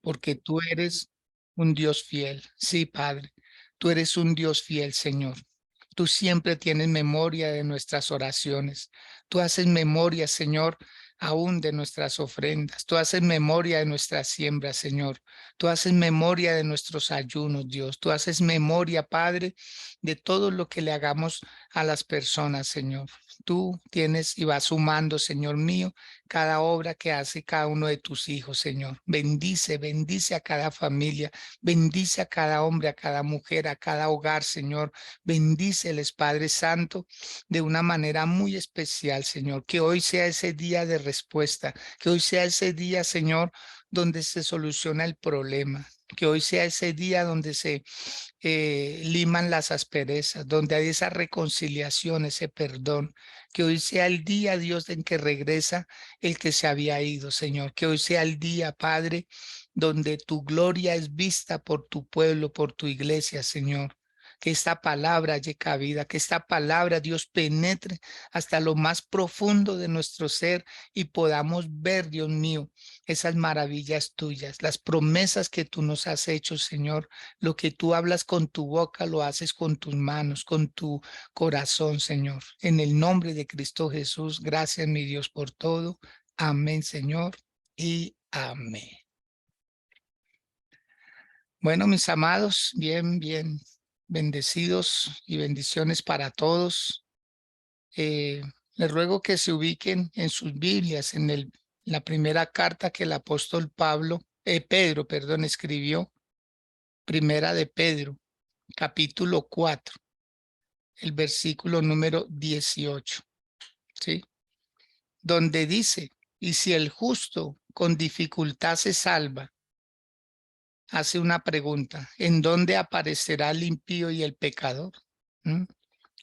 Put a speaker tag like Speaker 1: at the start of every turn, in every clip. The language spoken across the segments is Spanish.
Speaker 1: porque tú eres un Dios fiel. Sí, Padre, tú eres un Dios fiel, Señor. Tú siempre tienes memoria de nuestras oraciones. Tú haces memoria, Señor, aún de nuestras ofrendas. Tú haces memoria de nuestras siembras, Señor. Tú haces memoria de nuestros ayunos, Dios. Tú haces memoria, Padre, de todo lo que le hagamos a las personas, Señor. Tú tienes y vas sumando, Señor mío, cada obra que hace cada uno de tus hijos, Señor. Bendice, bendice a cada familia, bendice a cada hombre, a cada mujer, a cada hogar, Señor. Bendíceles, Padre Santo, de una manera muy especial, Señor. Que hoy sea ese día de respuesta, que hoy sea ese día, Señor, donde se soluciona el problema. Que hoy sea ese día donde se liman las asperezas, donde hay esa reconciliación, ese perdón. Que hoy sea el día, Dios, en que regresa el que se había ido, Señor. Que hoy sea el día, Padre, donde tu gloria es vista por tu pueblo, por tu iglesia, Señor. Que esta palabra llegue cabida, que esta palabra, Dios, penetre hasta lo más profundo de nuestro ser y podamos ver, Dios mío, esas maravillas tuyas, las promesas que tú nos has hecho, Señor. Lo que tú hablas con tu boca, lo haces con tus manos, con tu corazón, Señor. En el nombre de Cristo Jesús, gracias, mi Dios, por todo. Amén, Señor, y amén. Bueno, mis amados, bien bendecidos y bendiciones para todos. Eh, Les ruego que se ubiquen en sus Biblias, la primera carta que el apóstol Pedro, perdón, escribió, primera de Pedro, capítulo 4, el versículo número 18, ¿sí? Donde dice, y si el justo con dificultad se salva, hace una pregunta, ¿en dónde aparecerá el impío y el pecador? ¿Mm?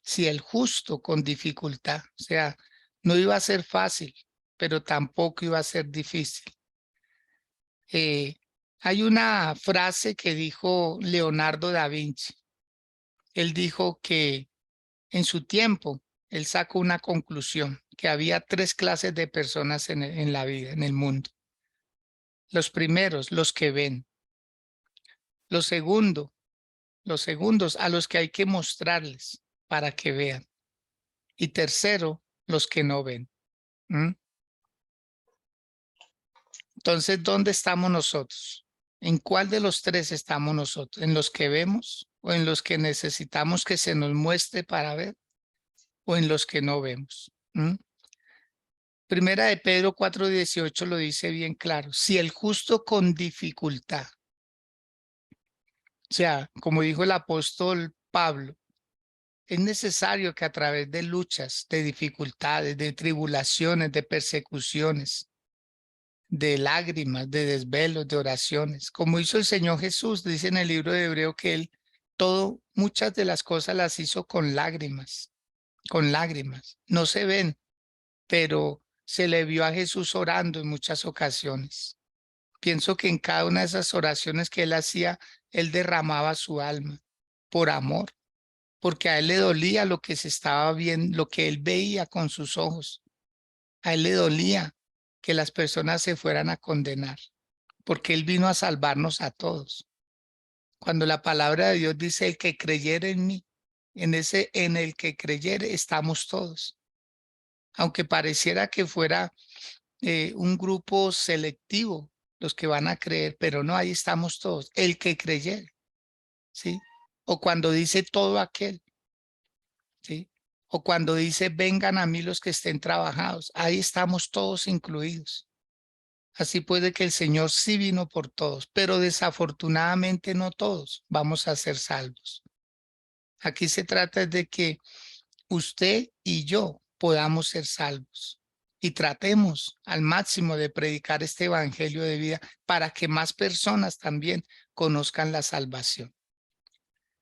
Speaker 1: Si el justo con dificultad, o sea, no iba a ser fácil, pero tampoco iba a ser difícil. Eh, Hay una frase que dijo Leonardo da Vinci. Él dijo que en su tiempo, él sacó una conclusión, que había tres clases de personas en la vida, en el mundo. Los primeros, los que ven. Los segundos, los segundos a los que hay que mostrarles para que vean. Y tercero, los que no ven. ¿Mm? Entonces, ¿dónde estamos nosotros? ¿En cuál de los tres estamos nosotros? ¿En los que vemos o en los que necesitamos que se nos muestre para ver o en los que no vemos? ¿Mm? Primera de Pedro 4:18 lo dice bien claro. Si el justo con dificultad, o sea, como dijo el apóstol Pablo, es necesario que a través de luchas, de dificultades, de tribulaciones, de persecuciones, de lágrimas, de desvelos, de oraciones, como hizo el Señor Jesús, dice en el libro de Hebreo que él muchas de las cosas las hizo con lágrimas, con lágrimas. No se ven, pero se le vio a Jesús orando en muchas ocasiones. Pienso que en cada una de esas oraciones que él hacía, él derramaba su alma por amor, porque a él le dolía lo que se estaba viendo, lo que él veía con sus ojos. A él le dolía que las personas se fueran a condenar, porque él vino a salvarnos a todos. Cuando la palabra de Dios dice el que creyere en mí, en el que creyere estamos todos. Aunque pareciera que fuera un grupo selectivo los que van a creer, pero no, ahí estamos todos. El que creyere, ¿sí? O cuando dice todo aquel, ¿sí? O cuando dice vengan a mí los que estén trabajados, ahí estamos todos incluidos. Así puede que el Señor sí vino por todos, pero desafortunadamente no todos vamos a ser salvos. Aquí se trata de que usted y yo podamos ser salvos y tratemos al máximo de predicar este evangelio de vida para que más personas también conozcan la salvación.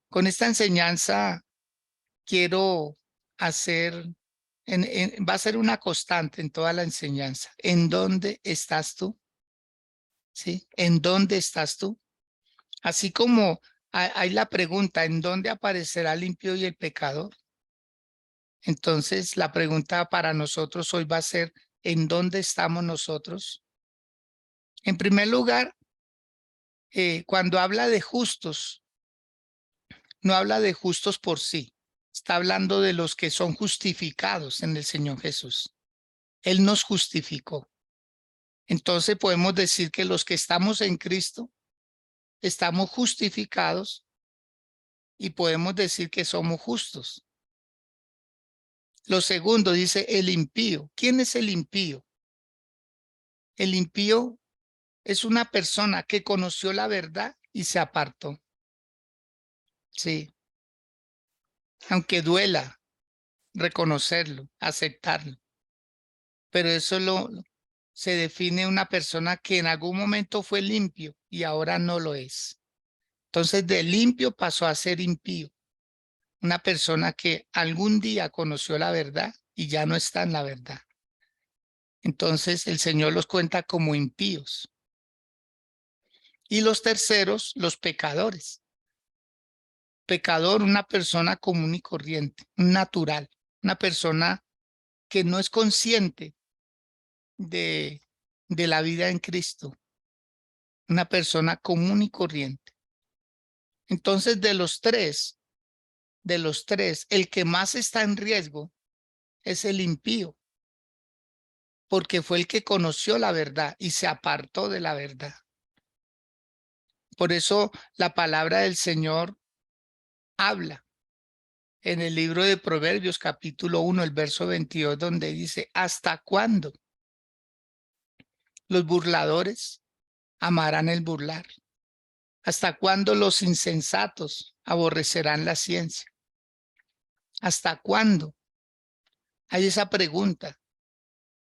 Speaker 1: Con esta enseñanza quiero hacer, va a ser una constante en toda la enseñanza. ¿En dónde estás tú? ¿Sí? ¿En dónde estás tú? Así como hay la pregunta, ¿en dónde aparecerá el impío y el pecador? Entonces, la pregunta para nosotros hoy va a ser, ¿en dónde estamos nosotros? En primer lugar, Cuando habla de justos, no habla de justos por sí. Está hablando de los que son justificados en el Señor Jesús. Él nos justificó. Entonces podemos decir que los que estamos en Cristo estamos justificados y podemos decir que somos justos. Lo segundo dice el impío. ¿Quién es el impío? El impío es una persona que conoció la verdad y se apartó. Sí, aunque duela reconocerlo, aceptarlo. Pero eso se define una persona que en algún momento fue limpio y ahora no lo es. Entonces de limpio pasó a ser impío. Una persona que algún día conoció la verdad y ya no está en la verdad. Entonces el Señor los cuenta como impíos. Y los terceros, los pecadores. Pecador, una persona común y corriente, natural, una persona que no es consciente de, de la vida en Cristo, una persona común y corriente. Entonces, de los tres, el que más está en riesgo es el impío, porque fue el que conoció la verdad y se apartó de la verdad. Por eso la palabra del Señor habla en el libro de Proverbios, capítulo 1, el verso 22, donde dice, ¿hasta cuándo los burladores amarán el burlar? ¿Hasta cuándo los insensatos aborrecerán la ciencia? ¿Hasta cuándo? Hay esa pregunta.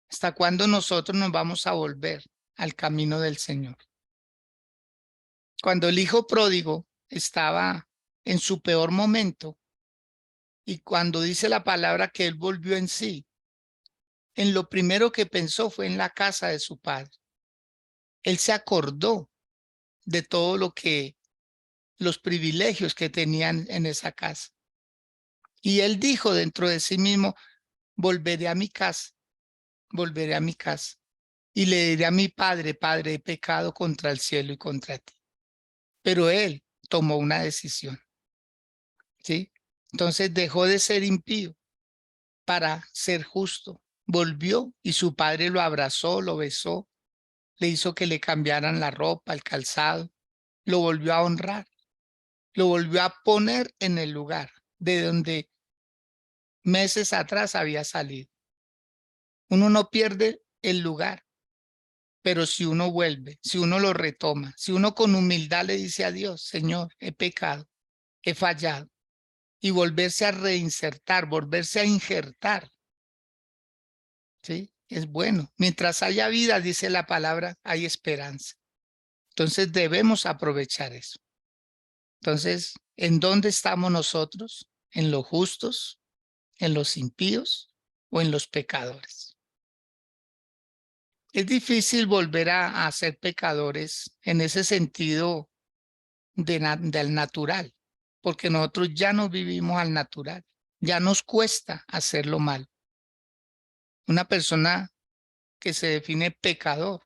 Speaker 1: ¿Hasta cuándo nosotros nos vamos a volver al camino del Señor? Cuando el hijo pródigo estaba en su peor momento y cuando dice la palabra que él volvió en sí, en lo primero que pensó fue en la casa de su padre. Él se acordó de todo los privilegios que tenían en esa casa. Y él dijo dentro de sí mismo, volveré a mi casa, volveré a mi casa. Y le diré a mi padre, Padre, he pecado contra el cielo y contra ti. Pero él tomó una decisión, ¿sí? Entonces dejó de ser impío para ser justo. Volvió y su padre lo abrazó, lo besó, le hizo que le cambiaran la ropa, el calzado, lo volvió a honrar, lo volvió a poner en el lugar de donde meses atrás había salido. Uno no pierde el lugar, pero si uno vuelve, si uno lo retoma, si uno con humildad le dice a Dios, Señor, he pecado, he fallado, y volverse a reinsertar, volverse a injertar, ¿sí? Es bueno. Mientras haya vida, dice la palabra, hay esperanza. Entonces debemos aprovechar eso. Entonces, ¿en dónde estamos nosotros? ¿En los justos, en los impíos o en los pecadores? Es difícil volver a ser pecadores en ese sentido del natural, porque nosotros ya no vivimos al natural, ya nos cuesta hacerlo mal. Una persona que se define pecador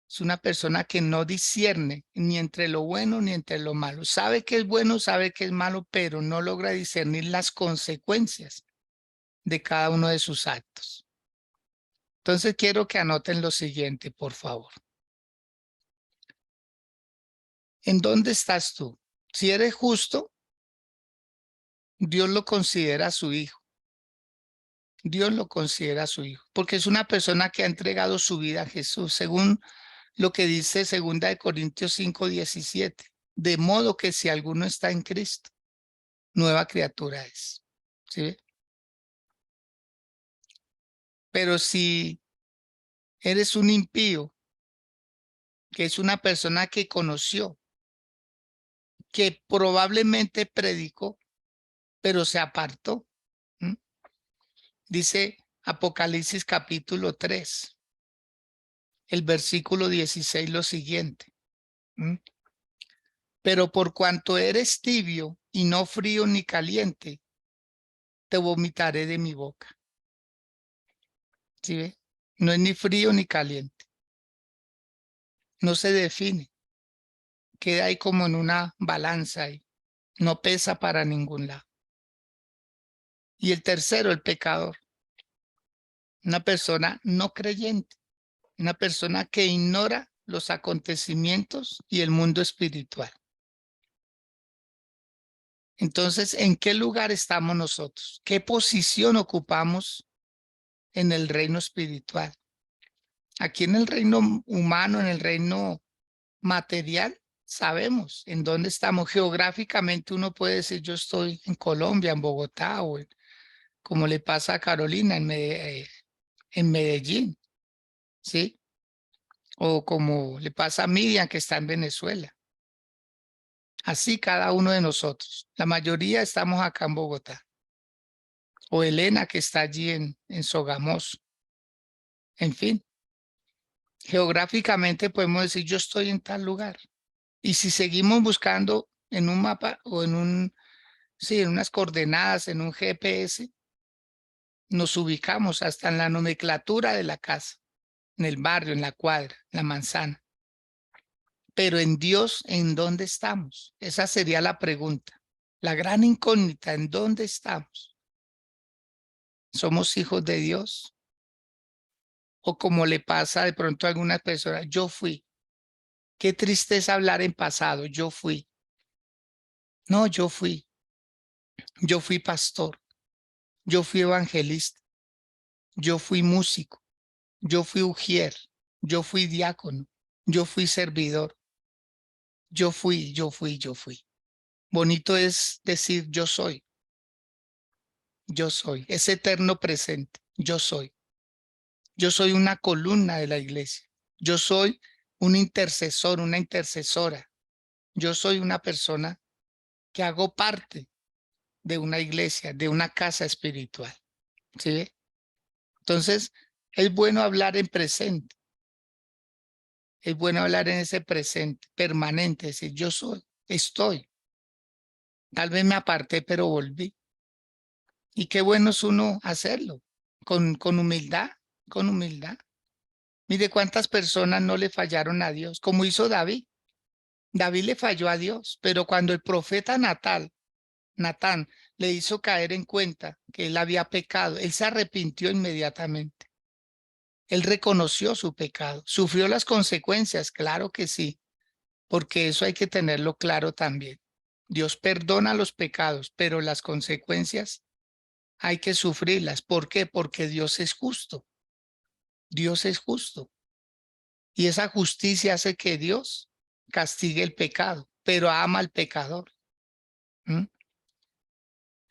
Speaker 1: es una persona que no discierne ni entre lo bueno ni entre lo malo. Sabe que es bueno, sabe que es malo, pero no logra discernir las consecuencias de cada uno de sus actos. Entonces quiero que anoten lo siguiente, por favor. ¿En dónde estás tú? Si eres justo, Dios lo considera su hijo. Dios lo considera su hijo, porque es una persona que ha entregado su vida a Jesús, según lo que dice 2 Corintios 5:17. De modo que si alguno está en Cristo, nueva criatura es. ¿Sí? Pero si eres un impío, que es una persona que conoció, que probablemente predicó, pero se apartó. ¿Mm? Dice Apocalipsis capítulo 3, el versículo 16, lo siguiente. ¿Mm? Pero por cuanto eres tibio y no frío ni caliente, te vomitaré de mi boca. ¿Sí ve? No es ni frío ni caliente. No se define. queda ahí como en una balanza y no pesa para ningún lado. Y el tercero, el pecador, una persona no creyente, una persona que ignora los acontecimientos y el mundo espiritual. Entonces, ¿en qué lugar estamos nosotros? ¿Qué posición ocupamos en el reino espiritual? Aquí en el reino humano, en el reino material, sabemos en dónde estamos. Geográficamente uno puede decir, yo estoy en Colombia, en Bogotá, o como le pasa a Carolina en Medellín, ¿sí? O como le pasa a Miriam, que está en Venezuela. Así cada uno de nosotros. La mayoría estamos acá en Bogotá. O Elena, que está allí en Sogamoso. En fin, geográficamente podemos decir, yo estoy en tal lugar. Y si seguimos buscando en un mapa o sí, en unas coordenadas, en un GPS, nos ubicamos hasta en la nomenclatura de la casa, en el barrio, en la cuadra, en la manzana. Pero en Dios, ¿en dónde estamos? Esa sería la pregunta. La gran incógnita, ¿en dónde estamos? ¿Somos hijos de Dios? O como le pasa de pronto a algunas personas, yo fui. Qué tristeza hablar en pasado, yo fui. No, yo fui. Yo fui pastor. Yo fui evangelista. Yo fui músico. Yo fui ujier. Yo fui diácono. Yo fui servidor. Yo fui, yo fui, yo fui. Bonito es decir yo soy. Yo soy. Es eterno presente. Yo soy. Yo soy una columna de la iglesia. Yo soy un intercesor, una intercesora. Yo soy una persona que hago parte de una iglesia, de una casa espiritual. ¿Sí ve? Entonces, es bueno hablar en presente. Es bueno hablar en ese presente permanente, decir, yo soy, estoy. Tal vez me aparté, pero volví. Y qué bueno es uno hacerlo, con humildad, con humildad. Mire cuántas personas no le fallaron a Dios, como hizo David. David le falló a Dios, pero cuando el profeta Natán le hizo caer en cuenta que él había pecado, él se arrepintió inmediatamente. Él reconoció su pecado, sufrió las consecuencias, claro que sí, porque eso hay que tenerlo claro también. Dios perdona los pecados, pero las consecuencias hay que sufrirlas. ¿Por qué? Porque Dios es justo. Dios es justo. Y esa justicia hace que Dios castigue el pecado, pero ama al pecador. ¿Mm?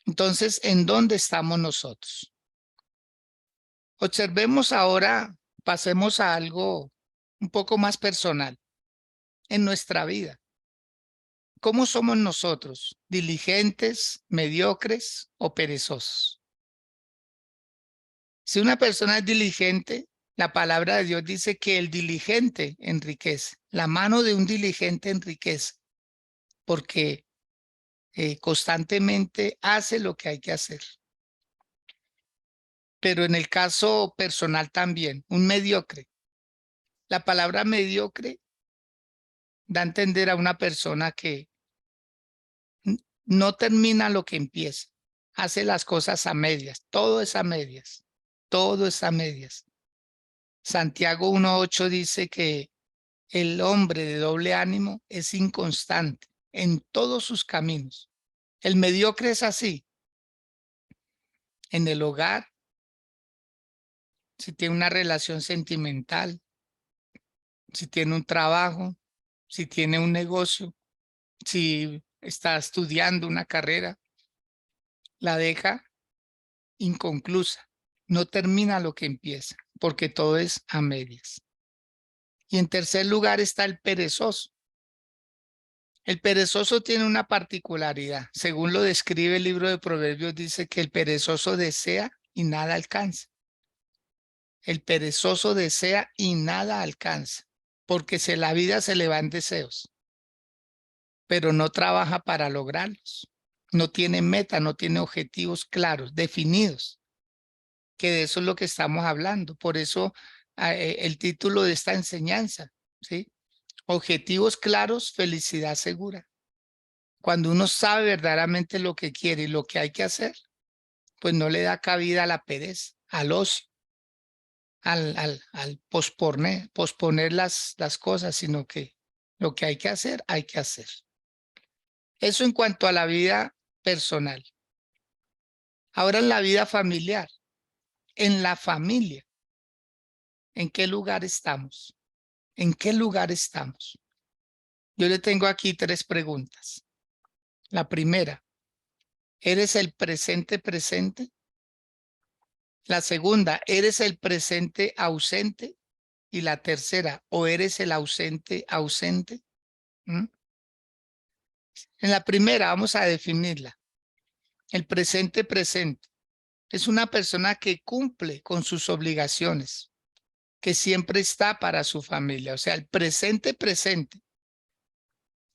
Speaker 1: Entonces, ¿en dónde estamos nosotros? Observemos ahora, pasemos a algo un poco más personal en nuestra vida. ¿Cómo somos nosotros? ¿Diligentes, mediocres o perezosos? Si una persona es diligente, la palabra de Dios dice que el diligente enriquece. La mano de un diligente enriquece porque constantemente hace lo que hay que hacer. Pero en el caso personal también, un mediocre. La palabra mediocre da a entender a una persona que no termina lo que empieza, hace las cosas a medias, todo es a medias, todo es a medias. Santiago 1:8 dice que el hombre de doble ánimo es inconstante en todos sus caminos. El mediocre es así, en el hogar, si tiene una relación sentimental, si tiene un trabajo, si tiene un negocio, si está estudiando una carrera, la deja inconclusa, no termina lo que empieza, porque todo es a medias. Y en tercer lugar está el perezoso. El perezoso tiene una particularidad. Según lo describe el libro de Proverbios, dice que el perezoso desea y nada alcanza. El perezoso desea y nada alcanza, porque la vida se le va en deseos, pero no trabaja para lograrlos. No tiene meta, no tiene objetivos claros, definidos, que de eso es lo que estamos hablando. Por eso el título de esta enseñanza, ¿sí? Objetivos claros, felicidad segura. Cuando uno sabe verdaderamente lo que quiere y lo que hay que hacer, pues no le da cabida a la pereza, al ocio, al posponer las cosas, sino que lo que hay que hacer, hay que hacer. Eso en cuanto a la vida personal. Ahora en la vida familiar, en la familia, ¿en qué lugar estamos? ¿En qué lugar estamos? Yo le tengo aquí 3 preguntas. La primera, ¿eres el presente presente? La segunda, ¿eres el presente ausente? Y la tercera, ¿o eres el ausente ausente? ¿Mm? En la primera vamos a definirla. El presente presente es una persona que cumple con sus obligaciones, que siempre está para su familia. O sea, el presente presente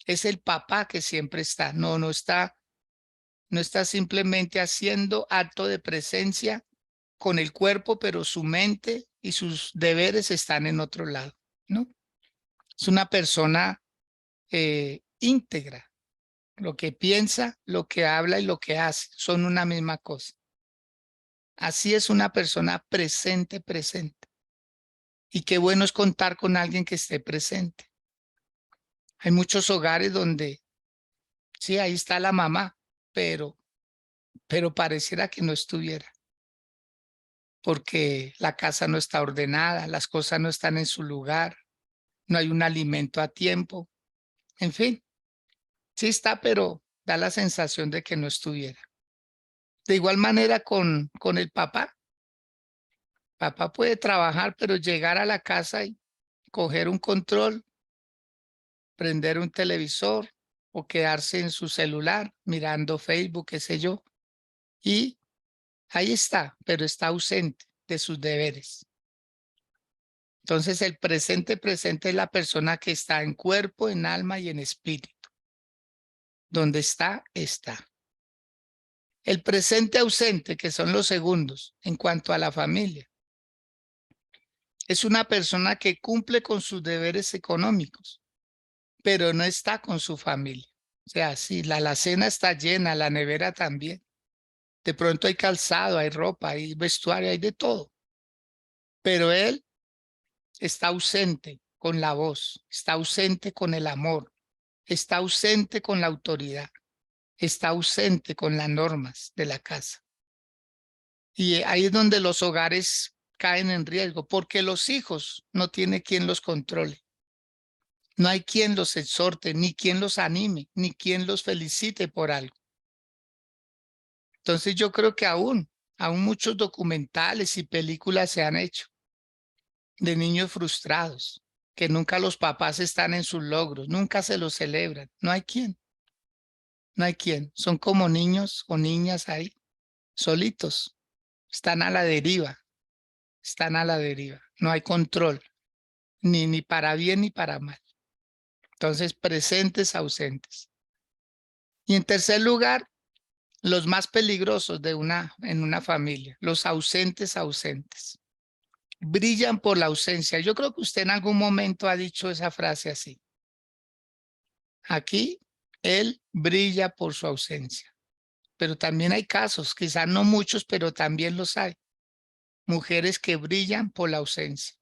Speaker 1: es el papá que siempre está. No está simplemente haciendo acto de presencia con el cuerpo, pero su mente y sus deberes están en otro lado, ¿no? Es una persona íntegra. Lo que piensa, lo que habla y lo que hace son una misma cosa. Así es una persona presente, presente. Y qué bueno es contar con alguien que esté presente. Hay muchos hogares donde, sí, ahí está la mamá, pero pareciera que no estuviera, porque la casa no está ordenada, las cosas no están en su lugar, no hay un alimento a tiempo. En fin, sí está, pero da la sensación de que no estuviera. De igual manera con el papá. Papá puede trabajar, pero llegar a la casa y coger un control, prender un televisor o quedarse en su celular mirando Facebook, qué sé yo. Y ahí está, pero está ausente de sus deberes. Entonces el presente presente es la persona que está en cuerpo, en alma y en espíritu. Donde está, está. El presente ausente, que son los segundos en cuanto a la familia, es una persona que cumple con sus deberes económicos, pero no está con su familia. O sea, si la alacena está llena, la nevera también. De pronto hay calzado, hay ropa, hay vestuario, hay de todo. Pero él está ausente con la voz, está ausente con el amor, está ausente con la autoridad, está ausente con las normas de la casa. Y ahí es donde los hogares caen en riesgo, porque los hijos no tiene quien los controle. No hay quien los exhorte, ni quien los anime, ni quien los felicite por algo. Entonces yo creo que aún muchos documentales y películas se han hecho de niños frustrados, que nunca los papás están en sus logros, nunca se los celebran. No hay quien, no hay quien. Son como niños o niñas ahí, solitos. Están a la deriva, están a la deriva. No hay control, ni para bien ni para mal. Entonces, presentes, ausentes. Y en tercer lugar, los más peligrosos en una familia, los ausentes, ausentes. Brillan por la ausencia. Yo creo que usted en algún momento ha dicho esa frase así. Aquí, él brilla por su ausencia. Pero también hay casos, quizás no muchos, pero también los hay. Mujeres que brillan por la ausencia.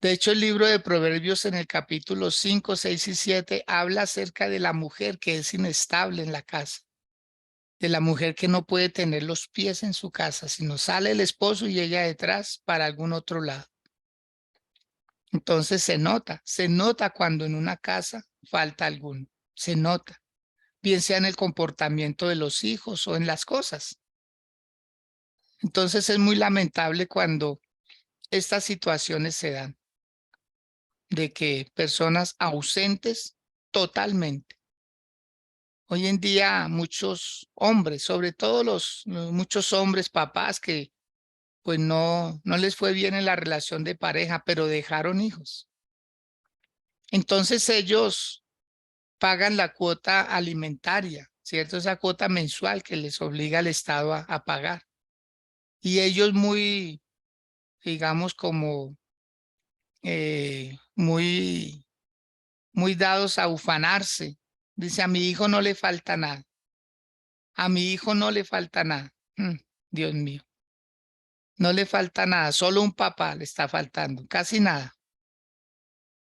Speaker 1: De hecho, el libro de Proverbios en el capítulo 5, 6 y 7 habla acerca de la mujer que es inestable en la casa, de la mujer que no puede tener los pies en su casa, sino sale el esposo y ella detrás para algún otro lado. Entonces se nota cuando en una casa falta alguno, se nota, bien sea en el comportamiento de los hijos o en las cosas. Entonces es muy lamentable cuando estas situaciones se dan, de que personas ausentes totalmente. Hoy en día muchos hombres, sobre todo muchos hombres, papás que pues no les fue bien en la relación de pareja, pero dejaron hijos. Entonces ellos pagan la cuota alimentaria, ¿cierto? Esa cuota mensual que les obliga el Estado a pagar. Y ellos muy, digamos, como muy muy dados a ufanarse. Dice, a mi hijo no le falta nada. A mi hijo no le falta nada. Dios mío, no le falta nada. Solo un papá le está faltando, casi nada.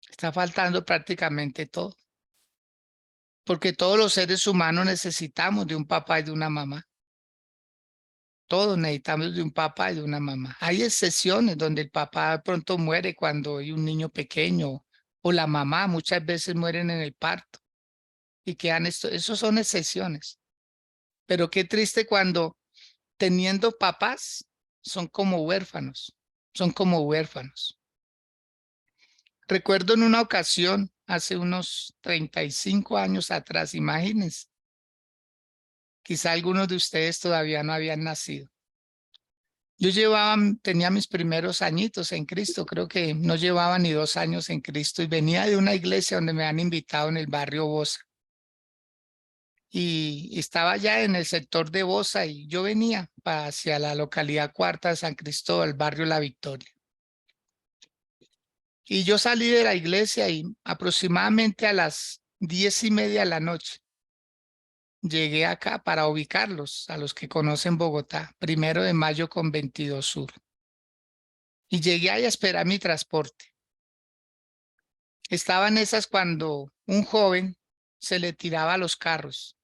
Speaker 1: Está faltando prácticamente todo. Porque todos los seres humanos necesitamos de un papá y de una mamá. Todos necesitamos de un papá y de una mamá. Hay excepciones donde el papá de pronto muere cuando hay un niño pequeño o la mamá muchas veces mueren en el parto y quedan esto. Esos son excepciones. Pero qué triste cuando teniendo papás son como huérfanos. Son como huérfanos. Recuerdo en una ocasión, hace unos 35 años atrás, imagínense, quizá algunos de ustedes todavía no habían nacido. Yo tenía mis primeros añitos en Cristo, creo que no llevaba ni 2 años en Cristo y venía de una iglesia donde me han invitado en el barrio Bosa. Y estaba ya en el sector de Bosa y yo venía hacia la localidad Cuarta de San Cristóbal, barrio La Victoria. Y yo salí de la iglesia y aproximadamente a las 10:30 de la noche llegué acá para ubicarlos, a los que conocen Bogotá, 1 de Mayo con 22 Sur. Y llegué ahí a esperar mi transporte. Estaban esas cuando un joven se le tiraba a los carros.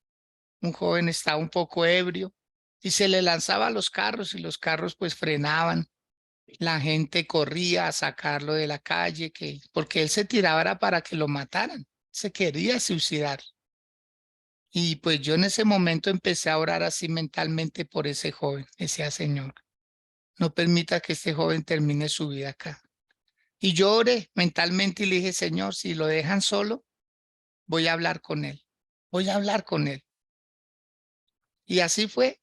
Speaker 1: Un joven estaba un poco ebrio y se le lanzaba a los carros y los carros pues frenaban. La gente corría a sacarlo de la calle, porque él se tiraba era para que lo mataran. Se quería suicidar. Y pues yo en ese momento empecé a orar así mentalmente por ese joven. Decía, Señor, no permita que este joven termine su vida acá. Y yo oré mentalmente y le dije, Señor, si lo dejan solo, voy a hablar con él. Voy a hablar con él. Y así fue.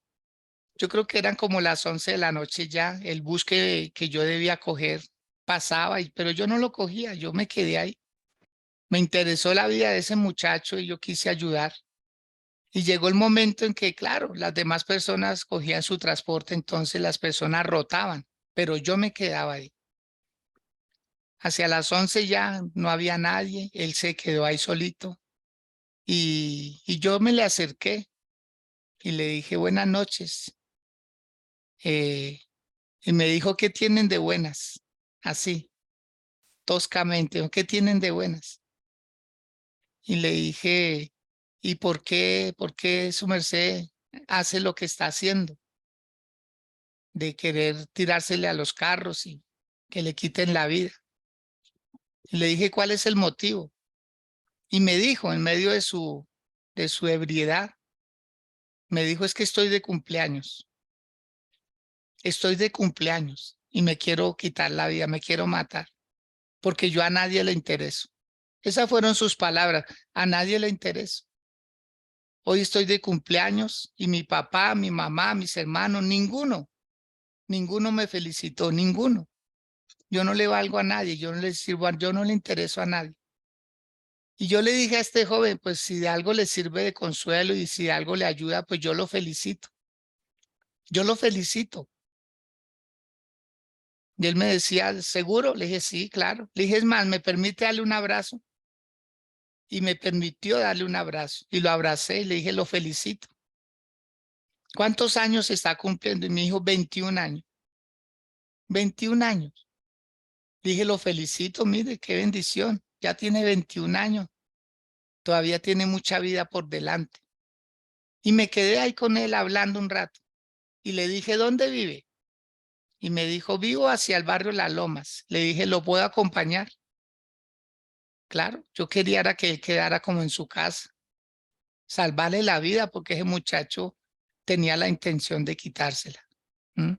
Speaker 1: Yo creo que eran como las 11 de la noche ya. El bus que yo debía coger pasaba, pero yo no lo cogía. Yo me quedé ahí. Me interesó la vida de ese muchacho y yo quise ayudar. Y llegó el momento en que, claro, las demás personas cogían su transporte, entonces las personas rotaban, pero yo me quedaba ahí. Hacia las 11 ya no había nadie, él se quedó ahí solito y yo me le acerqué y le dije buenas noches. eh, y me dijo, ¿qué tienen de buenas? Así, toscamente, ¿qué tienen de buenas? Y le dije, ¿y por qué su merced hace lo que está haciendo? De querer tirársele a los carros y que le quiten la vida. Y le dije, ¿cuál es el motivo? Y me dijo, en medio de su ebriedad, me dijo, es que estoy de cumpleaños y me quiero quitar la vida, me quiero matar, porque yo a nadie le intereso. Esas fueron sus palabras, a nadie le intereso. Hoy estoy de cumpleaños y mi papá, mi mamá, mis hermanos, ninguno me felicitó, ninguno. Yo no le valgo a nadie, yo no le sirvo, yo no le intereso a nadie. Y yo le dije a este joven, pues si de algo le sirve de consuelo y si de algo le ayuda, pues yo lo felicito. Yo lo felicito. Y él me decía, ¿seguro? Le dije, sí, claro. Le dije, es más, ¿me permite darle un abrazo? Y me permitió darle un abrazo. Y lo abracé y le dije, lo felicito. ¿Cuántos años está cumpliendo? Y me dijo, 21 años. 21 años. Le dije, lo felicito, mire, qué bendición. Ya tiene 21 años. Todavía tiene mucha vida por delante. Y me quedé ahí con él hablando un rato. Y le dije, ¿dónde vive? Y me dijo, vivo hacia el barrio Las Lomas. Le dije, ¿lo puedo acompañar? Claro, yo quería era que él quedara como en su casa, salvarle la vida porque ese muchacho tenía la intención de quitársela. ¿M?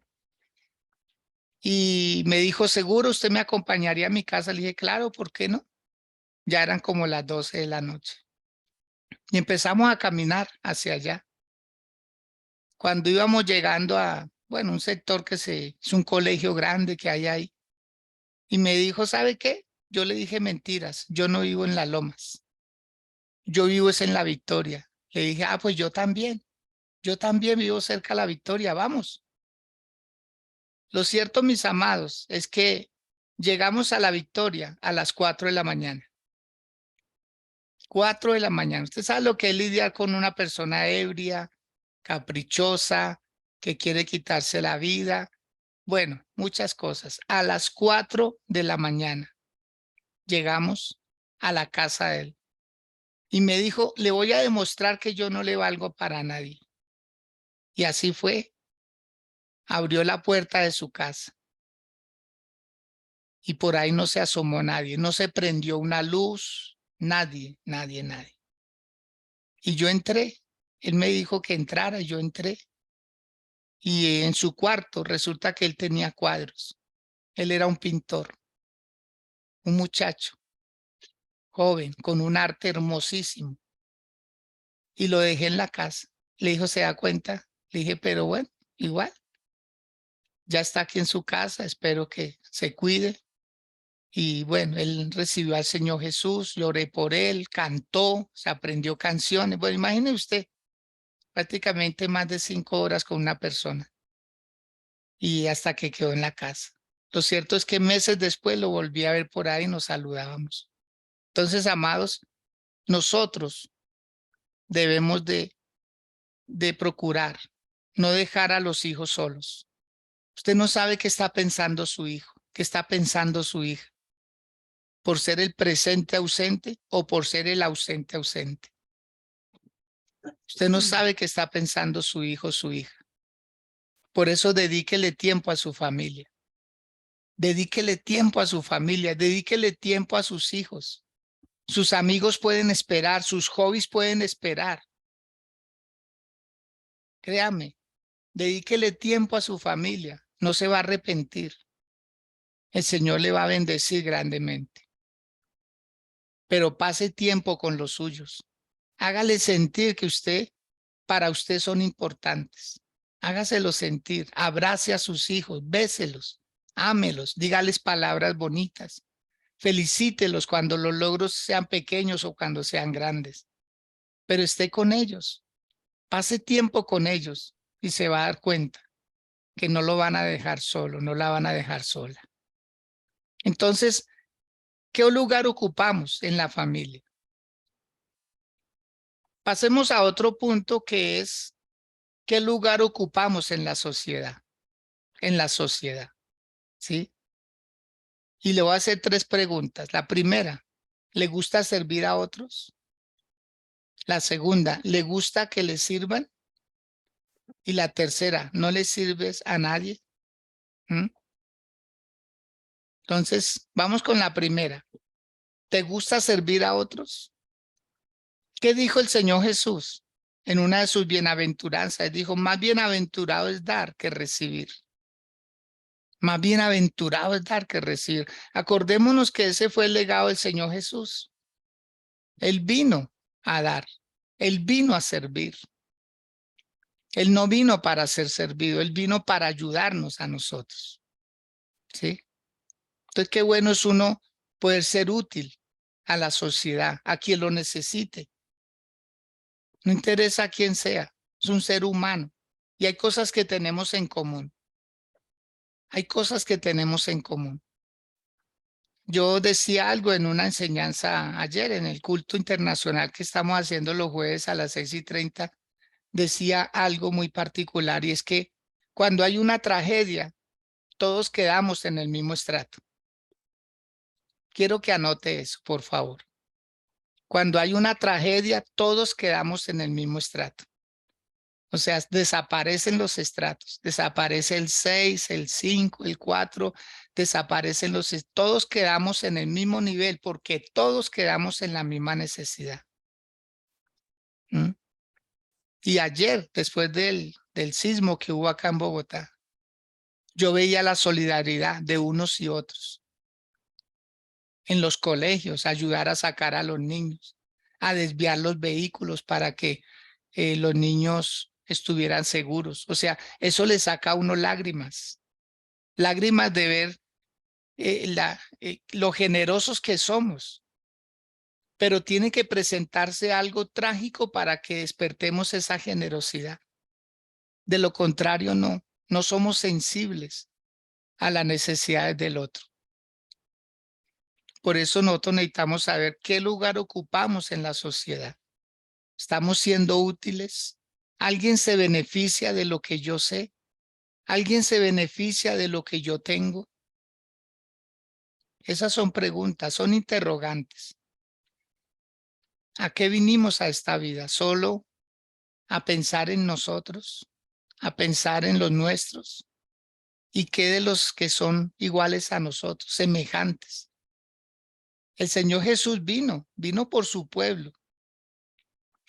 Speaker 1: Y me dijo, ¿seguro usted me acompañaría a mi casa? Le dije, claro, ¿por qué no? Ya eran como las 12 de la noche. Y empezamos a caminar hacia allá. Cuando íbamos llegando a, bueno, un sector es un colegio grande que hay ahí. Y me dijo, ¿sabe qué? Yo le dije mentiras, yo no vivo en Las Lomas, yo vivo es en La Victoria. Le dije, pues yo también vivo cerca de La Victoria, vamos. Lo cierto, mis amados, es que llegamos a La Victoria a las 4 de la mañana. 4 de la mañana. Usted sabe lo que es lidiar con una persona ebria, caprichosa, que quiere quitarse la vida. Bueno, muchas cosas. A las 4 de la mañana llegamos a la casa de él y me dijo, le voy a demostrar que yo no le valgo para nadie. Y así fue. Abrió la puerta de su casa y por ahí no se asomó nadie, no se prendió una luz, nadie. Y yo entré. Él me dijo que entrara y yo entré. Y en su cuarto resulta que él tenía cuadros. Él era un pintor, un muchacho joven, con un arte hermosísimo. Y lo dejé en la casa. Le dijo, ¿se da cuenta? Le dije, pero bueno, igual. Ya está aquí en su casa, espero que se cuide. Y bueno, él recibió al Señor Jesús, yo oré por él, cantó, se aprendió canciones. Bueno, imagine usted, prácticamente más de 5 horas con una persona. Y hasta que quedó en la casa. Lo cierto es que meses después lo volví a ver por ahí y nos saludábamos. Entonces, amados, nosotros debemos de procurar no dejar a los hijos solos. Usted no sabe qué está pensando su hijo, qué está pensando su hija, por ser el presente ausente o por ser el ausente ausente. Usted no sabe qué está pensando su hijo o su hija. Por eso dedíquele tiempo a su familia. Dedíquele tiempo a su familia, dedíquele tiempo a sus hijos. Sus amigos pueden esperar, sus hobbies pueden esperar. Créame, dedíquele tiempo a su familia, no se va a arrepentir. El Señor le va a bendecir grandemente. Pero pase tiempo con los suyos. Hágale sentir que para usted son importantes. Hágaselo sentir, abrace a sus hijos, béselos, ámelos, dígales palabras bonitas. Felicítelos cuando los logros sean pequeños o cuando sean grandes. Pero esté con ellos, pase tiempo con ellos y se va a dar cuenta que no lo van a dejar solo, no la van a dejar sola. Entonces, ¿qué lugar ocupamos en la familia? Pasemos a otro punto que es ¿qué lugar ocupamos en la sociedad? En la sociedad, ¿sí? Y le voy a hacer 3 preguntas. La primera, ¿le gusta servir a otros? La segunda, ¿le gusta que le sirvan? Y la tercera, ¿no le sirves a nadie? ¿Mm? Entonces, vamos con la primera. ¿Te gusta servir a otros? ¿Qué dijo el Señor Jesús en una de sus bienaventuranzas? Dijo, más bienaventurado es dar que recibir. Más bienaventurado es dar que recibir. Acordémonos que ese fue el legado del Señor Jesús. Él vino a dar. Él vino a servir. Él no vino para ser servido. Él vino para ayudarnos a nosotros. ¿Sí? Entonces, qué bueno es uno poder ser útil a la sociedad, a quien lo necesite. No interesa a quién sea. Es un ser humano. Y hay cosas que tenemos en común. Hay cosas que tenemos en común. Yo decía algo en una enseñanza ayer en el culto internacional que estamos haciendo los jueves a las 6:30. Decía algo muy particular y es que cuando hay una tragedia, todos quedamos en el mismo estrato. Quiero que anote eso, por favor. Cuando hay una tragedia, todos quedamos en el mismo estrato. O sea, desaparecen los estratos, desaparece el 6, el 5, el 4, desaparecen todos quedamos en el mismo nivel porque todos quedamos en la misma necesidad. ¿Mm? Y ayer, después del sismo que hubo acá en Bogotá, yo veía la solidaridad de unos y otros. En los colegios, ayudar a sacar a los niños, a desviar los vehículos para que los niños estuvieran seguros. O sea, eso le saca a uno lágrimas, lágrimas de ver lo generosos que somos. Pero tiene que presentarse algo trágico para que despertemos esa generosidad. De lo contrario, no somos sensibles a las necesidades del otro. Por eso nosotros necesitamos saber qué lugar ocupamos en la sociedad. ¿Estamos siendo útiles? ¿Alguien se beneficia de lo que yo sé? ¿Alguien se beneficia de lo que yo tengo? Esas son preguntas, son interrogantes. ¿A qué vinimos a esta vida? ¿Solo a pensar en nosotros? ¿A pensar en los nuestros? ¿Y qué de los que son iguales a nosotros, semejantes? El Señor Jesús vino por su pueblo.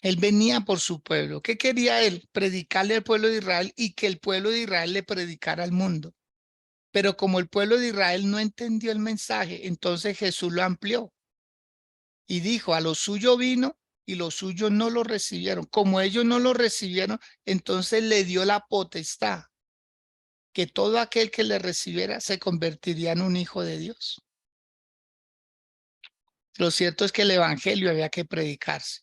Speaker 1: Él venía por su pueblo. ¿Qué quería él? Predicarle al pueblo de Israel y que el pueblo de Israel le predicara al mundo. Pero como el pueblo de Israel no entendió el mensaje, entonces Jesús lo amplió y dijo, a lo suyo vino y los suyos no lo recibieron. Como ellos no lo recibieron, entonces le dio la potestad que todo aquel que le recibiera se convertiría en un hijo de Dios. Lo cierto es que el evangelio había que predicarse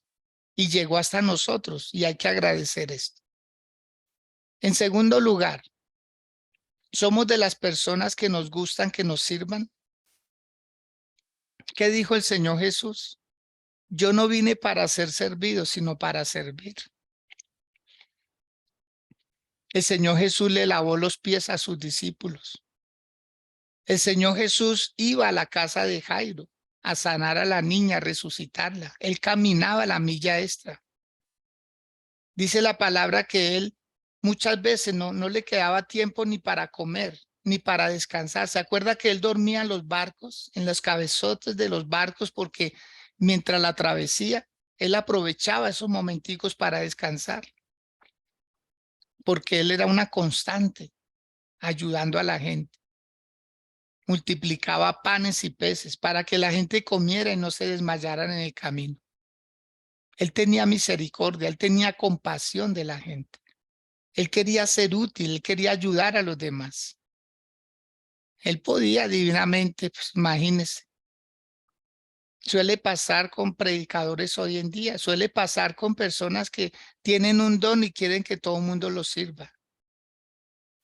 Speaker 1: y llegó hasta nosotros y hay que agradecer esto. En segundo lugar, somos de las personas que nos gustan que nos sirvan. ¿Qué dijo el Señor Jesús? Yo no vine para ser servido, sino para servir. El Señor Jesús le lavó los pies a sus discípulos. El Señor Jesús iba a la casa de Jairo a sanar a la niña, a resucitarla. Él caminaba la milla extra. Dice la palabra que él muchas veces no le quedaba tiempo ni para comer, ni para descansar. ¿Se acuerda que él dormía en los barcos, en los cabezotes de los barcos, porque mientras la travesía, él aprovechaba esos momenticos para descansar? Porque él era una constante ayudando a la gente. Multiplicaba panes y peces para que la gente comiera y no se desmayaran en el camino. Él tenía misericordia, él tenía compasión de la gente. Él quería ser útil, él quería ayudar a los demás. Él podía divinamente, pues imagínense. Suele pasar con predicadores hoy en día, suele pasar con personas que tienen un don y quieren que todo el mundo los sirva.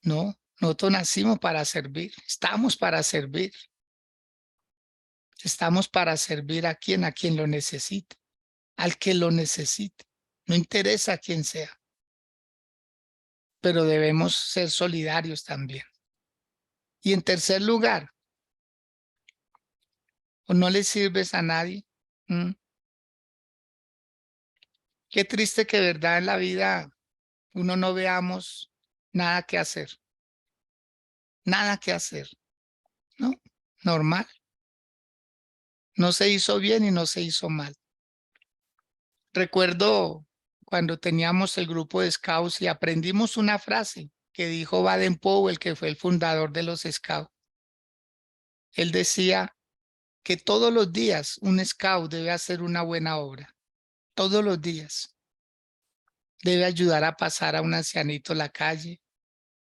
Speaker 1: No, nosotros nacimos para servir, estamos para servir. Estamos para servir a quien lo necesite, al que lo necesite. No interesa quién sea, pero debemos ser solidarios también. Y en tercer lugar, ¿o no le sirves a nadie? ¿Mm? Qué triste que verdad en la vida uno no veamos nada que hacer, nada que hacer, ¿no? Normal. No se hizo bien y no se hizo mal. Recuerdo cuando teníamos el grupo de Scouts y aprendimos una frase que dijo Baden-Powell, que fue el fundador de los Scouts. Él decía que todos los días un Scout debe hacer una buena obra. Todos los días. Debe ayudar a pasar a un ancianito la calle.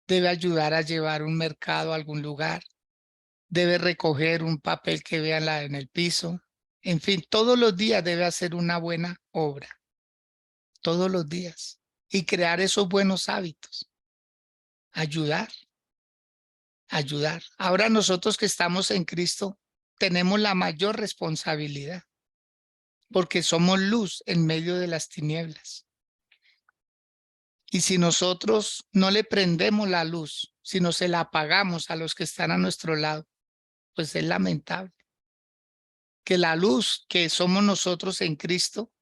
Speaker 1: Debe ayudar a llevar un mercado a algún lugar. Debe recoger un papel que vean en el piso. En fin, todos los días debe hacer una buena obra. Todos los días. Y crear esos buenos hábitos. Ayudar. Ayudar. Ahora nosotros que estamos en Cristo tenemos la mayor responsabilidad porque somos luz en medio de las tinieblas. Y si nosotros no le prendemos la luz, sino se la apagamos a los que están a nuestro lado, pues es lamentable que la luz que somos nosotros en Cristo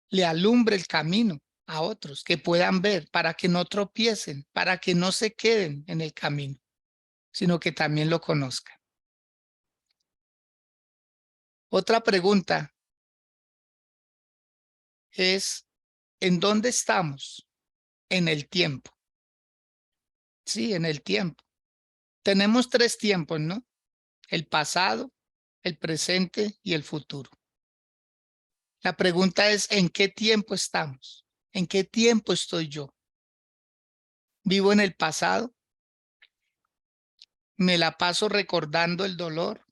Speaker 1: le alumbre el camino a otros que puedan ver para que no tropiecen, para que no se queden en el camino, sino que también lo conozcan. Otra pregunta es, ¿en dónde estamos? En el tiempo. Sí, en el tiempo. Tenemos tres tiempos, ¿no? El pasado, el presente y el futuro. La pregunta es, ¿en qué tiempo estamos? ¿En qué tiempo estoy yo? ¿Vivo en el pasado? ¿Me la paso recordando el dolor,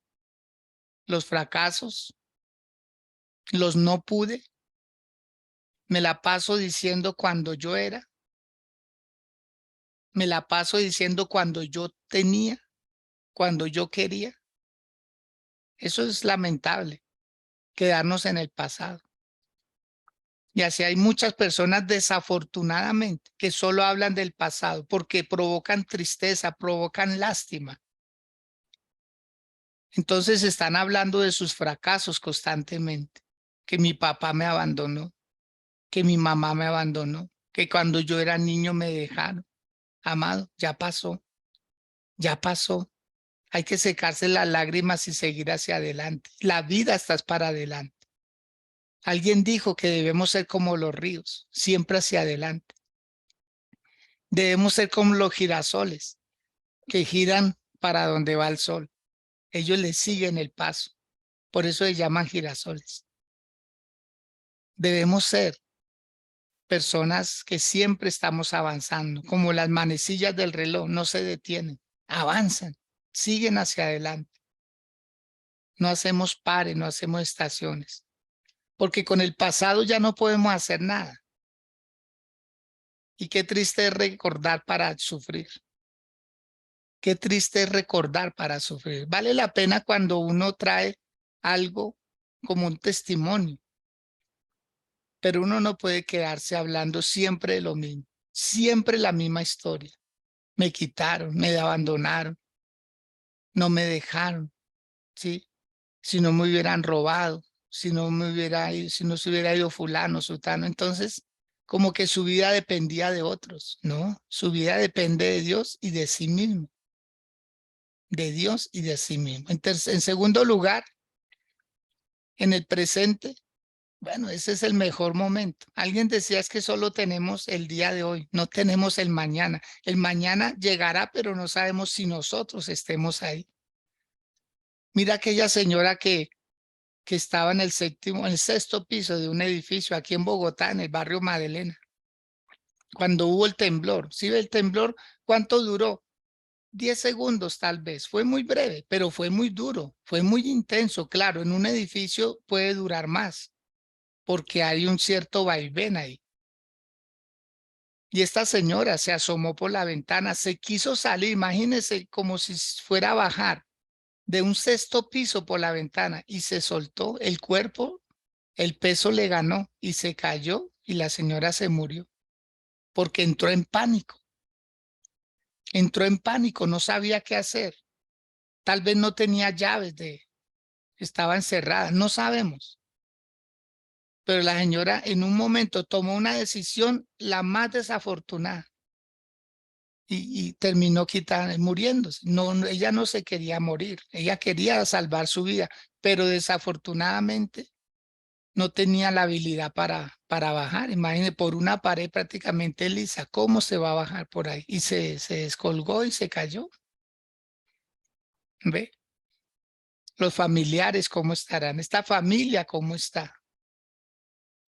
Speaker 1: los fracasos, los no pude? ¿Me la paso diciendo cuando yo era? ¿Me la paso diciendo cuando yo tenía, cuando yo quería? Eso es lamentable, quedarnos en el pasado. Y así hay muchas personas desafortunadamente que solo hablan del pasado porque provocan tristeza, provocan lástima. Entonces están hablando de sus fracasos constantemente, que mi papá me abandonó, que mi mamá me abandonó, que cuando yo era niño me dejaron. Amado, ya pasó, ya pasó. Hay que secarse las lágrimas y seguir hacia adelante. La vida está para adelante. Alguien dijo que debemos ser como los ríos, siempre hacia adelante. Debemos ser como los girasoles que giran para donde va el sol. Ellos le siguen el paso. Por eso se llaman girasoles. Debemos ser personas que siempre estamos avanzando, como las manecillas del reloj, no se detienen, avanzan, siguen hacia adelante. No hacemos pares, no hacemos estaciones, porque con el pasado ya no podemos hacer nada. Y qué triste es recordar para sufrir. Qué triste es recordar para sufrir. Vale la pena cuando uno trae algo como un testimonio, pero uno no puede quedarse hablando siempre de lo mismo, siempre la misma historia. Me quitaron, me abandonaron, no me dejaron, ¿sí? Si no me hubieran robado, si no me hubiera ido, si no se hubiera ido fulano, sutano, entonces como que su vida dependía de otros, ¿no? Su vida depende de Dios y de sí mismo, de Dios y de sí mismo. En segundo lugar, en el presente, bueno, ese es el mejor momento. Alguien decía es que solo tenemos el día de hoy, no tenemos el mañana. El mañana llegará, pero no sabemos si nosotros estemos ahí. Mira aquella señora que estaba en en el sexto piso de un edificio aquí en Bogotá, en el barrio Madelena, cuando hubo el temblor. ¿Sí ve el temblor? ¿Cuánto duró? 10 segundos tal vez. Fue muy breve, pero fue muy duro, fue muy intenso. Claro, en un edificio puede durar más porque hay un cierto vaivén ahí. Y esta señora se asomó por la ventana, se quiso salir, imagínense como si fuera a bajar de un sexto piso por la ventana y se soltó el cuerpo, el peso le ganó y se cayó y la señora se murió porque entró en pánico, no sabía qué hacer. Tal vez no tenía llaves estaba encerrada, no sabemos. Pero la señora en un momento tomó una decisión la más desafortunada y terminó muriéndose. No, ella no se quería morir, ella quería salvar su vida, pero desafortunadamente no tenía la habilidad para bajar. Imagínese, por una pared prácticamente lisa, ¿cómo se va a bajar por ahí? Y se descolgó y se cayó. ¿Ve? Los familiares, ¿cómo estarán? Esta familia, ¿cómo está?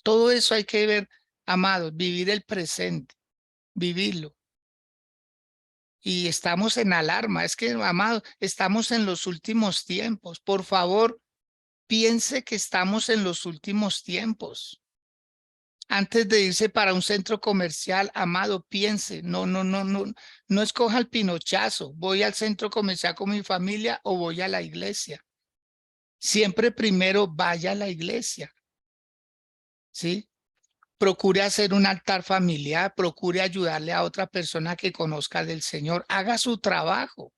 Speaker 1: Todo eso hay que ver, amados, vivir el presente, vivirlo. Y estamos en alarma. Es que, amados, estamos en los últimos tiempos. Por favor, piense que estamos en los últimos tiempos. Antes de irse para un centro comercial, amado, piense, no escoja el pinochazo, voy al centro comercial con mi familia o voy a la iglesia. Siempre primero vaya a la iglesia, ¿sí? Procure hacer un altar familiar, procure ayudarle a otra persona que conozca del Señor, haga su trabajo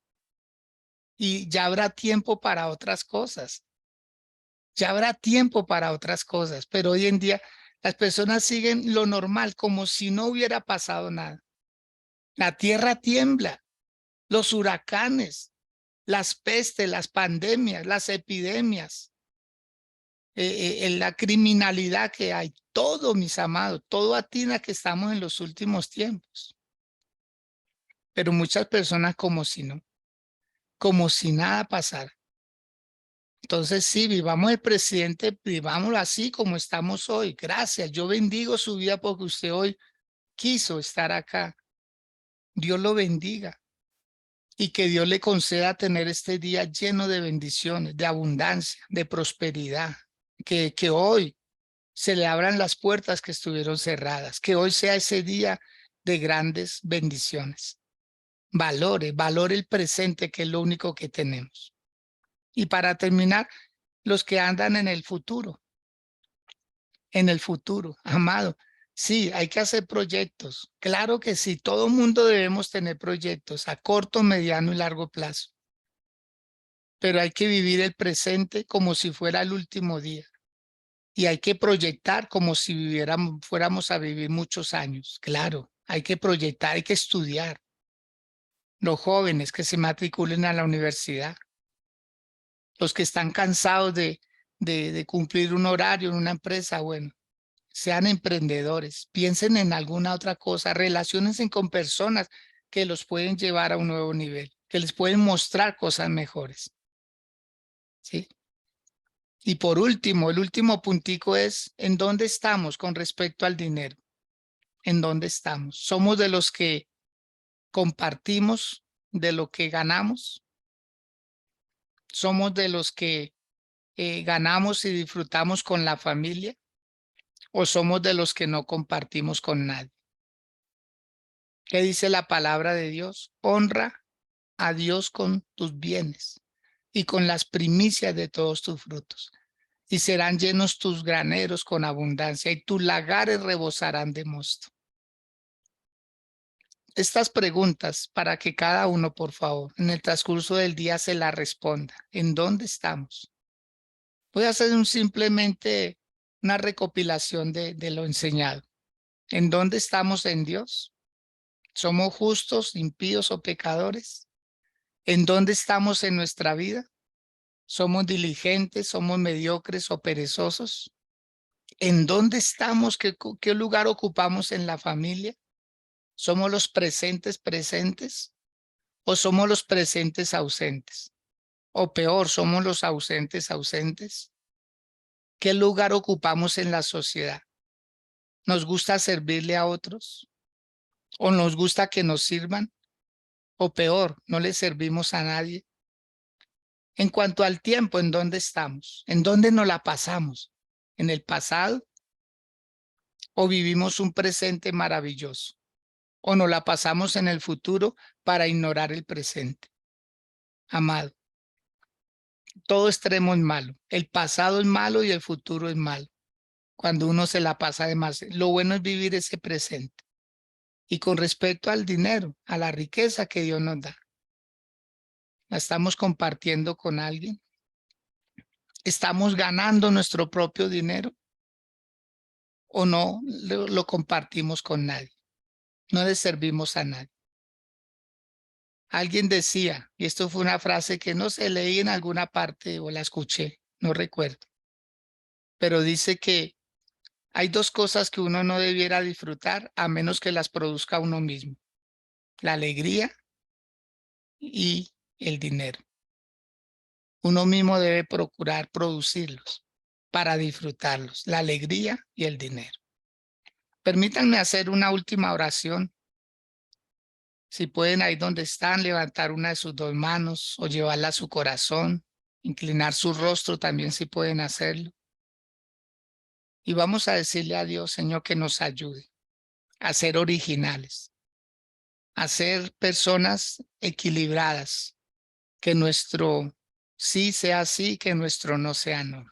Speaker 1: y ya habrá tiempo para otras cosas. Ya habrá tiempo para otras cosas, pero hoy en día las personas siguen lo normal como si no hubiera pasado nada. La tierra tiembla, los huracanes, las pestes, las pandemias, las epidemias, la criminalidad que hay, todo, mis amados, todo atina que estamos en los últimos tiempos. Pero muchas personas como si nada pasara. Entonces, sí, vivamos el presente, vivámoslo así como estamos hoy. Gracias, yo bendigo su vida porque usted hoy quiso estar acá. Dios lo bendiga y que Dios le conceda tener este día lleno de bendiciones, de abundancia, de prosperidad. Que hoy se le abran las puertas que estuvieron cerradas, que hoy sea ese día de grandes bendiciones. Valore el presente, que es lo único que tenemos. Y para terminar, los que andan en el futuro, amado. Sí, hay que hacer proyectos. Claro que sí, todo mundo debemos tener proyectos a corto, mediano y largo plazo. Pero hay que vivir el presente como si fuera el último día. Y hay que proyectar como si fuéramos a vivir muchos años. Claro, hay que proyectar, hay que estudiar. Los jóvenes que se matriculen a la universidad, los que están cansados de cumplir un horario en una empresa, bueno, sean emprendedores, piensen en alguna otra cosa, relaciónense con personas que los pueden llevar a un nuevo nivel, que les pueden mostrar cosas mejores. ¿Sí? Y por último, el último puntico es, ¿en dónde estamos con respecto al dinero? ¿En dónde estamos? ¿Somos de los que compartimos de lo que ganamos? ¿Somos de los que ganamos y disfrutamos con la familia? ¿O somos de los que no compartimos con nadie? ¿Qué dice la palabra de Dios? Honra a Dios con tus bienes y con las primicias de todos tus frutos. Y serán llenos tus graneros con abundancia y tus lagares rebosarán de mosto. Estas preguntas para que cada uno, por favor, en el transcurso del día se la responda. ¿En dónde estamos? Voy a hacer simplemente una recopilación de lo enseñado. ¿En dónde estamos en Dios? ¿Somos justos, impíos o pecadores? ¿En dónde estamos en nuestra vida? ¿Somos diligentes, somos mediocres o perezosos? ¿En dónde estamos? ¿Qué lugar ocupamos en la familia? ¿Somos los presentes o somos los presentes ausentes? O peor, ¿somos los ausentes? ¿Qué lugar ocupamos en la sociedad? ¿Nos gusta servirle a otros? ¿O nos gusta que nos sirvan? O peor, ¿no le servimos a nadie? En cuanto al tiempo, ¿en dónde estamos? ¿En dónde nos la pasamos? ¿En el pasado? ¿O vivimos un presente maravilloso? ¿O nos la pasamos en el futuro para ignorar el presente? Amado, todo extremo es malo. El pasado es malo y el futuro es malo. Cuando uno se la pasa de más, lo bueno es vivir ese presente. Y con respecto al dinero, a la riqueza que Dios nos da, ¿la estamos compartiendo con alguien? ¿Estamos ganando nuestro propio dinero o no lo compartimos con nadie? No le servimos a nadie. Alguien decía, y esto fue una frase que no se leí en alguna parte o la escuché, no recuerdo, pero dice que hay dos cosas que uno no debiera disfrutar a menos que las produzca uno mismo: la alegría y el dinero. Uno mismo debe procurar producirlos para disfrutarlos, la alegría y el dinero. Permítanme hacer una última oración. Si pueden, ahí donde están, levantar una de sus dos manos o llevarla a su corazón, inclinar su rostro también si pueden hacerlo. Y vamos a decirle a Dios, Señor, que nos ayude a ser originales, a ser personas equilibradas, que nuestro sí sea sí, que nuestro no sea no.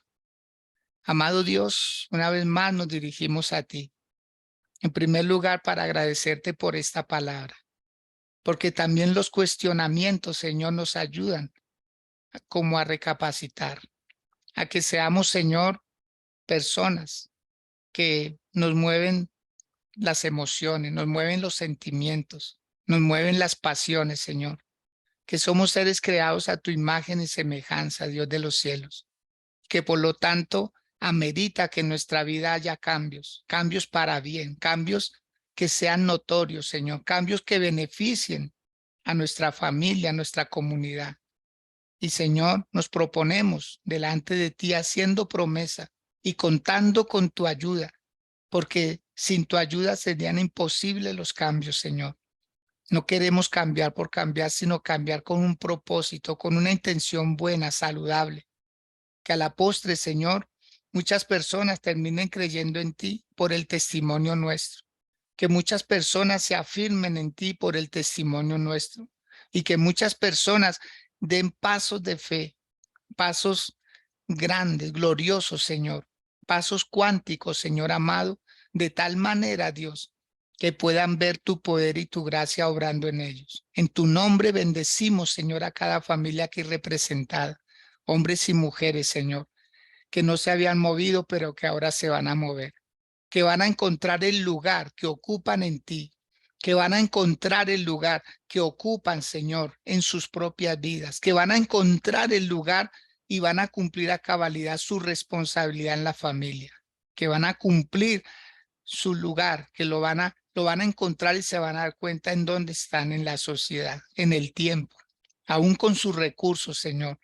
Speaker 1: Amado Dios, una vez más nos dirigimos a ti. En primer lugar, para agradecerte por esta palabra, porque también los cuestionamientos, Señor, nos ayudan como a recapacitar, a que seamos, Señor, personas que nos mueven las emociones, nos mueven los sentimientos, nos mueven las pasiones, Señor, que somos seres creados a tu imagen y semejanza, Dios de los cielos, que por lo tanto amerita que en nuestra vida haya cambios, cambios para bien, cambios que sean notorios, Señor, cambios que beneficien a nuestra familia, a nuestra comunidad. Y Señor, nos proponemos delante de ti haciendo promesa y contando con tu ayuda, porque sin tu ayuda serían imposibles los cambios, Señor. No queremos cambiar por cambiar, sino cambiar con un propósito, con una intención buena, saludable. Que a la postre, Señor, muchas personas terminen creyendo en ti por el testimonio nuestro. Que muchas personas se afirmen en ti por el testimonio nuestro. Y que muchas personas den pasos de fe pasos grandes, gloriosos, Señor, pasos cuánticos, Señor amado, de tal manera, Dios, que puedan ver tu poder y tu gracia obrando en ellos. En tu nombre bendecimos, Señor, a cada familia aquí representada, hombres y mujeres, Señor, que no se habían movido, pero que ahora se van a mover, que van a encontrar el lugar que ocupan en ti, que van a encontrar el lugar que ocupan, Señor, en sus propias vidas, que van a encontrar el lugar y van a cumplir a cabalidad su responsabilidad en la familia, que van a cumplir su lugar, que lo van a encontrar y se van a dar cuenta en dónde están en la sociedad, en el tiempo, aún con sus recursos, Señor.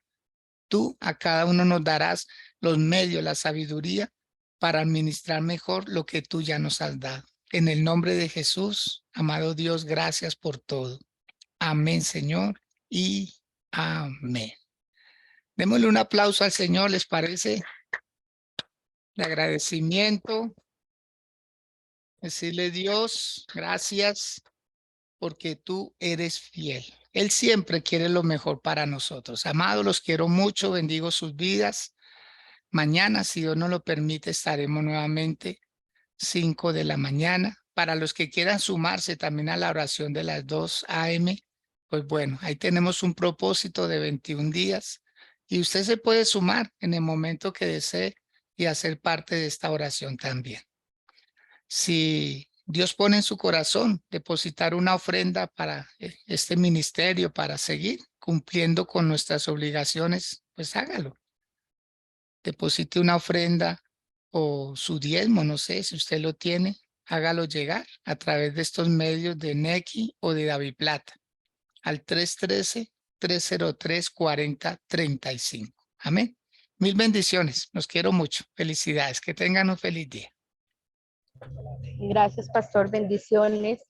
Speaker 1: Tú a cada uno nos darás los medios, la sabiduría para administrar mejor lo que tú ya nos has dado. En el nombre de Jesús, amado Dios, gracias por todo. Amén, Señor, y amén. Démosle un aplauso al Señor, ¿les parece? De agradecimiento. Decirle, Dios, gracias porque tú eres fiel. Él siempre quiere lo mejor para nosotros. Amados, los quiero mucho, bendigo sus vidas. Mañana, si Dios nos lo permite, estaremos nuevamente 5 de la mañana. Para los que quieran sumarse también a la oración de las 2 a.m., pues bueno, ahí tenemos un propósito de 21 días y usted se puede sumar en el momento que desee y hacer parte de esta oración también. Si Dios pone en su corazón depositar una ofrenda para este ministerio, para seguir cumpliendo con nuestras obligaciones, pues hágalo. Deposite una ofrenda o su diezmo, no sé si usted lo tiene, hágalo llegar a través de estos medios de Nequi o de DaviPlata al 313-303-4035. Amén. Mil bendiciones. Los quiero mucho. Felicidades. Que tengan un feliz día.
Speaker 2: Gracias, pastor. Bendiciones.